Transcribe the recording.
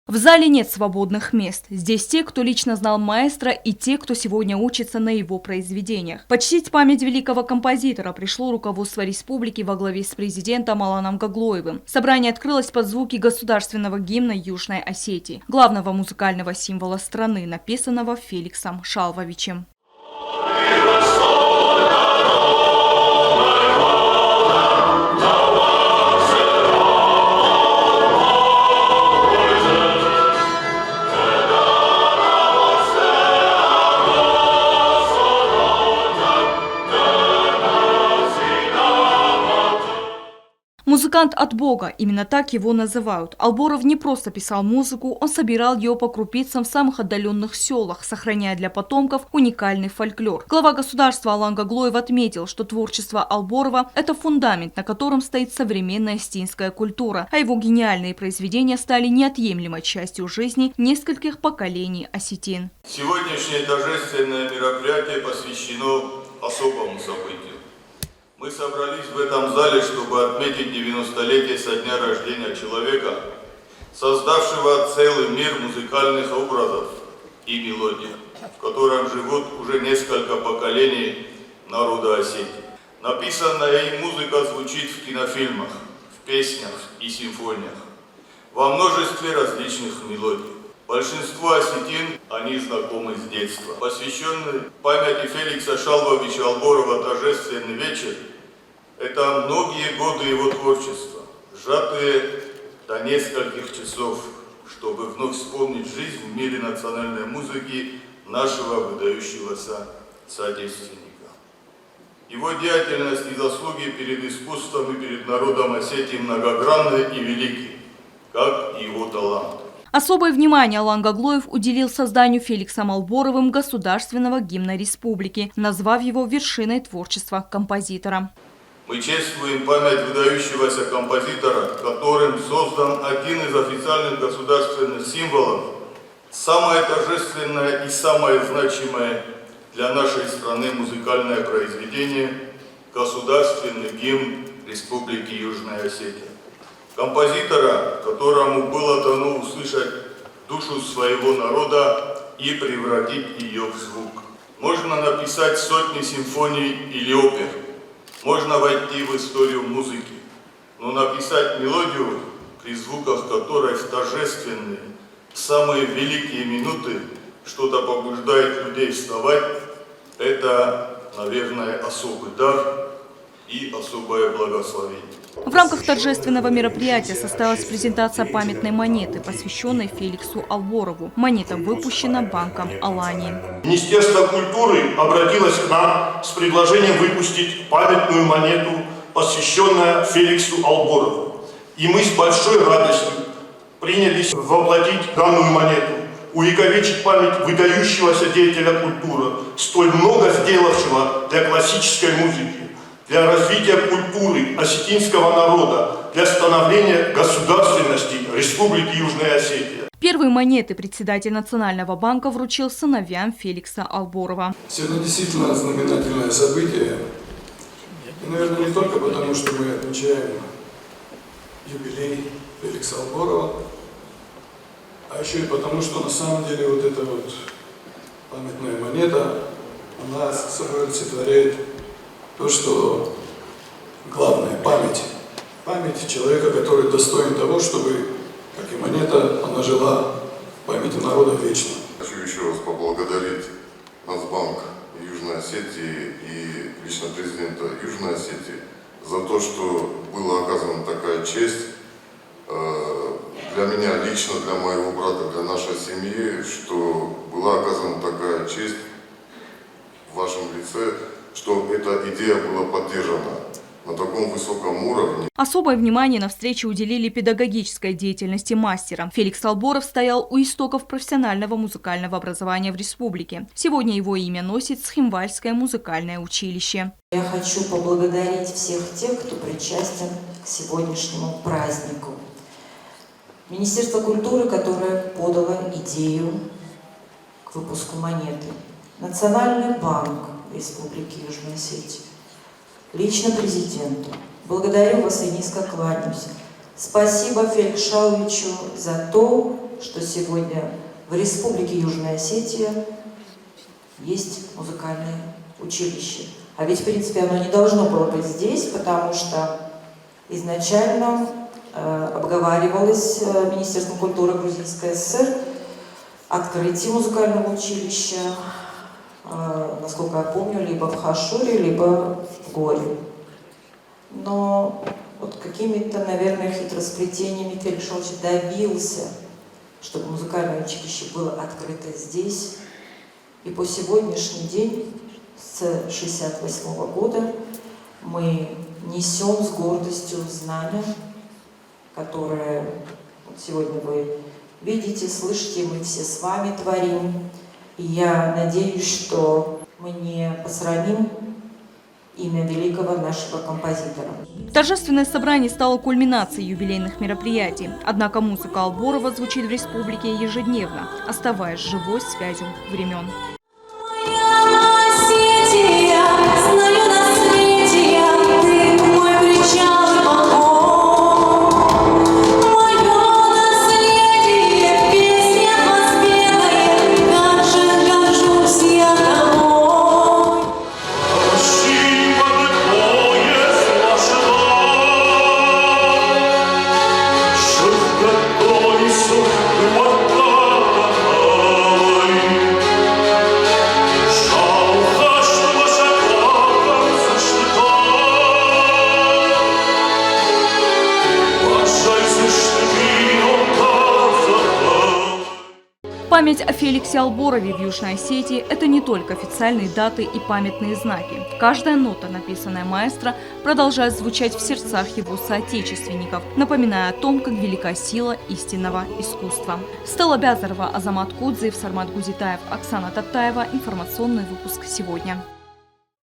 В зале нет свободных мест. Здесь те, кто лично знал маэстро, и те, кто сегодня учится на его произведениях. Почтить память великого композитора пришло руководство республики во главе с президентом Аланом Гаглоевым. Собрание открылось под звуки государственного гимна Южной Осетии, главного музыкального символа страны, написанного Феликсом Шалвовичем. Музыкант от Бога, именно так его называют. Алборов не просто писал музыку, он собирал ее по крупицам в самых отдаленных селах, сохраняя для потомков уникальный фольклор. Глава государства Алан Гаглоев отметил, что творчество Алборова – это фундамент, на котором стоит современная осетинская культура, а его гениальные произведения стали неотъемлемой частью жизни нескольких поколений осетин. Сегодняшнее торжественное мероприятие посвящено особому событию. Мы собрались в этом зале, чтобы отметить 90-летие со дня рождения человека, создавшего целый мир музыкальных образов и мелодий, в котором живут уже несколько поколений народа Осетии. Написанная им музыка звучит в кинофильмах, в песнях и симфониях, во множестве различных мелодий. Большинство осетин, они знакомы с детства. Посвященный памяти Феликса Шалвовича Алборова торжественный вечер – это многие годы его творчества, сжатые до нескольких часов, чтобы вновь вспомнить жизнь в мире национальной музыки нашего выдающегося соотечественника. Его деятельность и заслуги перед искусством и перед народом Осетии многогранны и велики, как и его талант. Особое внимание Алан Гаглоев уделил созданию Феликсом Алборовым государственного гимна республики, назвав его вершиной творчества композитора. Мы чествуем память выдающегося композитора, которым создан один из официальных государственных символов, самое торжественное и самое значимое для нашей страны музыкальное произведение – государственный гимн Республики Южная Осетия. Композитора, которому было дано услышать душу своего народа и превратить ее в звук. Можно написать сотни симфоний или опер, можно войти в историю музыки, но написать мелодию, при звуках которой в торжественные, самые великие минуты что-то побуждает людей вставать, это, наверное, особый дар и особое благословение. В рамках торжественного мероприятия состоялась презентация памятной монеты, посвященной Феликсу Алборову. Монета выпущена банком Алании. Министерство культуры обратилось к нам с предложением выпустить памятную монету, посвященную Феликсу Алборову. И мы с большой радостью принялись воплотить данную монету, увековечить память выдающегося деятеля культуры, столь много сделавшего для классической музыки, для развития культуры осетинского народа, для становления государственности Республики Южная Осетия. Первые монеты председатель Национального банка вручил сыновьям Феликса Алборова. Сегодня действительно знаменательное событие. И, наверное, не только потому, что мы отмечаем юбилей Феликса Алборова, а еще и потому, что на самом деле вот эта вот памятная монета, она собой олицетворяет то, что главное – память. Память человека, который достоин того, чтобы, как и монета, она жила в памяти народа вечно. Хочу еще раз поблагодарить Нацбанк Южной Осетии и лично президента Южной Осетии за то, что была оказана такая честь для меня лично, для моего брата, для нашей семьи, что была оказана такая честь в вашем лице, что эта идея была поддержана на таком высоком уровне. Особое внимание на встрече уделили педагогической деятельности мастера. Феликс Алборов стоял у истоков профессионального музыкального образования в республике. Сегодня его имя носит Схимвальское музыкальное училище. Я хочу поблагодарить всех тех, кто причастен к сегодняшнему празднику. Министерство культуры, которое подало идею к выпуску монеты. Национальный банк Республики Южная Осетия. Лично президенту. Благодарю вас и низко кланяюсь. Спасибо Феликсу Шалвовичу за то, что сегодня в Республике Южная Осетия есть музыкальное училище. А ведь, в принципе, оно не должно было быть здесь, потому что изначально обговаривалось Министерством культуры Грузинской ССР открытие музыкального училища, насколько я помню, либо в Хашуре, либо в Горе. Но вот какими-то, наверное, хитросплетениями Феликс Шалович добился, чтобы музыкальное училище было открыто здесь. И по сегодняшний день, с 1968 года, мы несем с гордостью знания, которые вот сегодня вы видите, слышите, мы все с вами творим. И я надеюсь, что мы не посрамим имя великого нашего композитора. Торжественное собрание стало кульминацией юбилейных мероприятий. Однако музыка Алборова звучит в республике ежедневно, оставаясь живой связью времен. Память о Феликсе Алборове в Южной Осетии – это не только официальные даты и памятные знаки. Каждая нота, написанная маэстро, продолжает звучать в сердцах его соотечественников, напоминая о том, как велика сила истинного искусства. Стелла Бязарова, Азамат Кудзиев, Сармат Гузитаев, Оксана Татаева. Информационный выпуск сегодня.